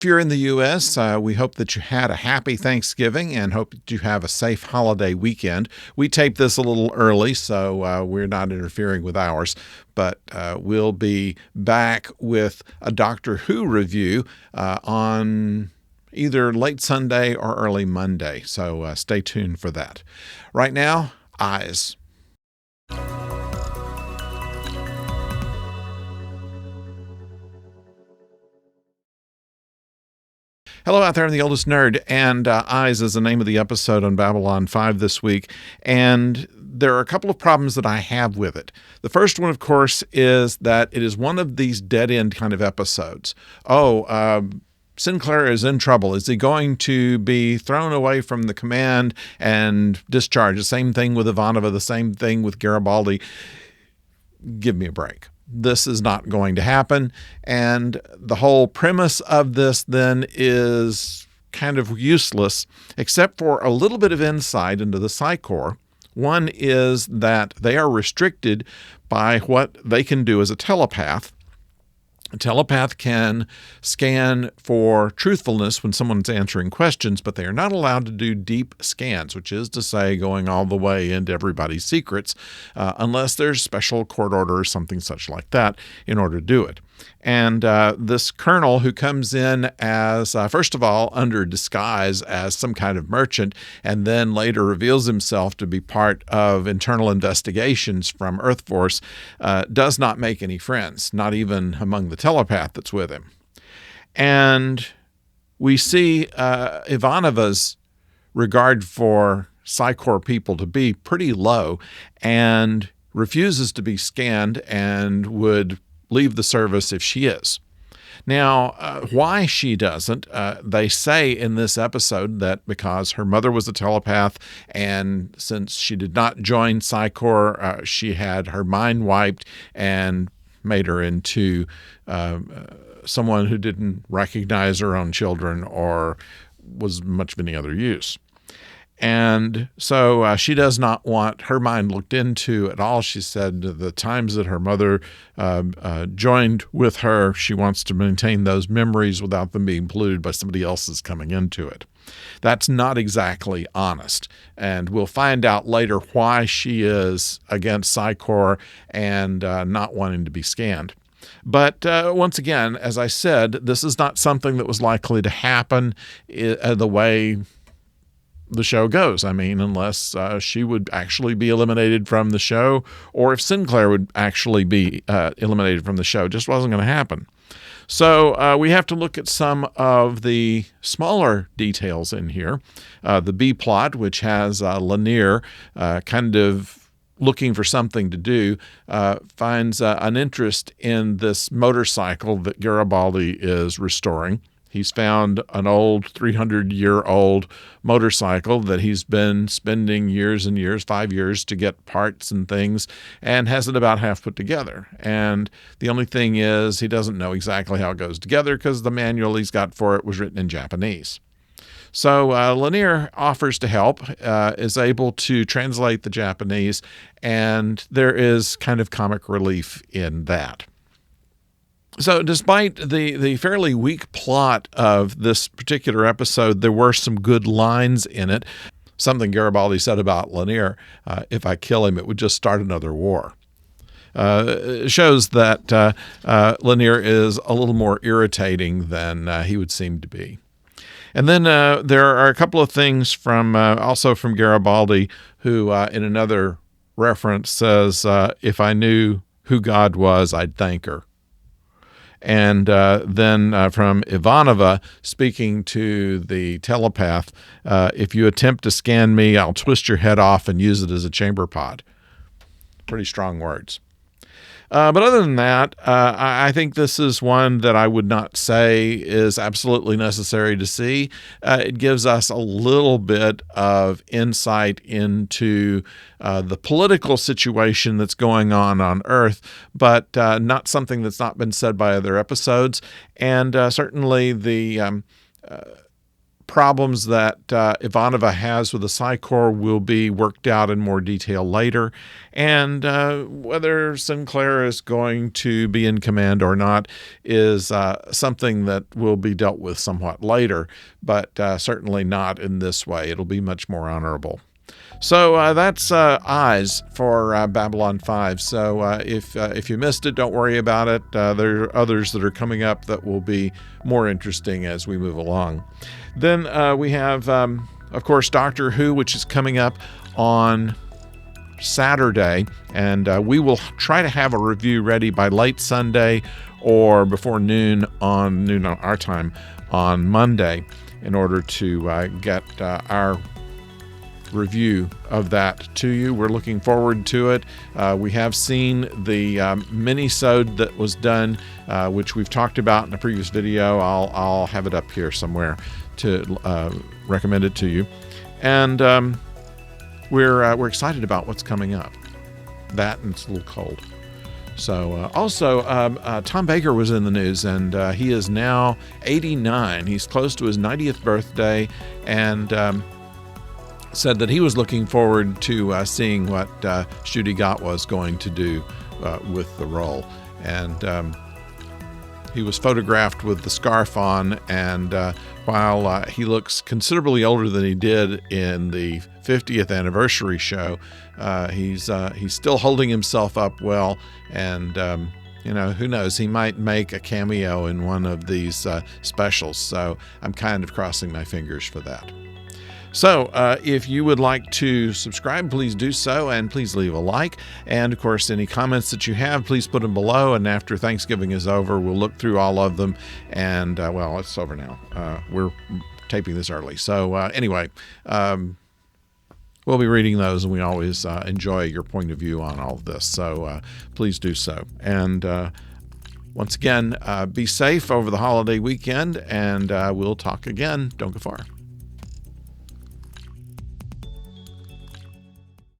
If you're in the U.S., we hope that you had a happy Thanksgiving and hope that you have a safe holiday weekend. We taped this a little early, so we're not interfering with ours, but we'll be back with a Doctor Who review on either late Sunday or early Monday, so stay tuned for that. Right now, Eyes. Hello out there, I'm the oldest nerd, and Eyes is the name of the episode on Babylon 5 this week, and there are a couple of problems that I have with it. The first one, of course, is that it is one of these dead-end kind of episodes. Sinclair is in trouble. Is he going to be thrown away from the command and discharged? The same thing with Ivanova, the same thing with Garibaldi. Give me a break. This is not going to happen. And the whole premise of this then is kind of useless, except for a little bit of insight into the Psi Corps. One is that they are restricted by what they can do as a telepath. A telepath can scan for truthfulness when someone's answering questions, but they are not allowed to do deep scans, which is to say going all the way into everybody's secrets, unless there's special court order or something such like that in order to do it. And this colonel who comes in as, first of all, under disguise as some kind of merchant, and then later reveals himself to be part of internal investigations from Earth Force, does not make any friends, not even among the telepath that's with him. And we see Ivanova's regard for Psi Corps people to be pretty low, and refuses to be scanned and would leave the service if she is. Now, why she doesn't, they say in this episode that because her mother was a telepath, and since she did not join Psi Corps, she had her mind wiped and made her into someone who didn't recognize her own children or was much of any other use. And so she does not want her mind looked into at all. She said the times that her mother joined with her, she wants to maintain those memories without them being polluted by somebody else's coming into it. That's not exactly honest. And we'll find out later why she is against Psi Corps and not wanting to be scanned. But once again, as I said, this is not something that was likely to happen the way the show goes. I mean, unless she would actually be eliminated from the show, or if Sinclair would actually be eliminated from the show. It just wasn't going to happen. So we have to look at some of the smaller details in here. The B plot, which has Lanier kind of looking for something to do, finds an interest in this motorcycle that Garibaldi is restoring. He's found an old 300-year-old motorcycle that he's been spending years and years, 5 years, to get parts and things, and has it about half put together. And the only thing is he doesn't know exactly how it goes together because the manual he's got for it was written in Japanese. So Lanier offers to help, is able to translate the Japanese, and there is kind of comic relief in that. So despite the fairly weak plot of this particular episode, there were some good lines in it. Something Garibaldi said about Lanier, if I kill him, it would just start another war. It shows that Lanier is a little more irritating than he would seem to be. And then there are a couple of things from also from Garibaldi, who in another reference says, if I knew who God was, I'd thank her. And then from Ivanova, speaking to the telepath, if you attempt to scan me, I'll twist your head off and use it as a chamber pod. Pretty strong words. But other than that, I think this is one that I would not say is absolutely necessary to see. It gives us a little bit of insight into the political situation that's going on Earth, but not something that's not been said by other episodes. And certainly the problems that Ivanova has with the Psi Corps will be worked out in more detail later. And whether Sinclair is going to be in command or not is something that will be dealt with somewhat later, but certainly not in this way. It'll be much more honorable. So that's eyes for Babylon 5. So if you missed it, don't worry about it. There are others that are coming up that will be more interesting as we move along. Then we have, of course, Doctor Who, which is coming up on Saturday, and we will try to have a review ready by late Sunday or before noon on our time on Monday in order to get our review of that to you. We're looking forward to it. We have seen the mini-sode that was done, which we've talked about in a previous video. I'll have it up here somewhere to recommend it to you. And we're excited about what's coming up. That, and it's a little cold. So also, Tom Baker was in the news, and he is now 89. He's close to his 90th birthday, and said that he was looking forward to seeing what Ncuti Gatwa was going to do with the role. And he was photographed with the scarf on, and while he looks considerably older than he did in the 50th anniversary show, he's still holding himself up well, and who knows, he might make a cameo in one of these specials. So I'm kind of crossing my fingers for that. So if you would like to subscribe, please do so, and please leave a like. And, of course, any comments that you have, please put them below. And after Thanksgiving is over, we'll look through all of them. And, well, it's over now. We're taping this early. So, anyway, we'll be reading those, and we always enjoy your point of view on all of this. So please do so. And once again, be safe over the holiday weekend, and we'll talk again. Don't go far.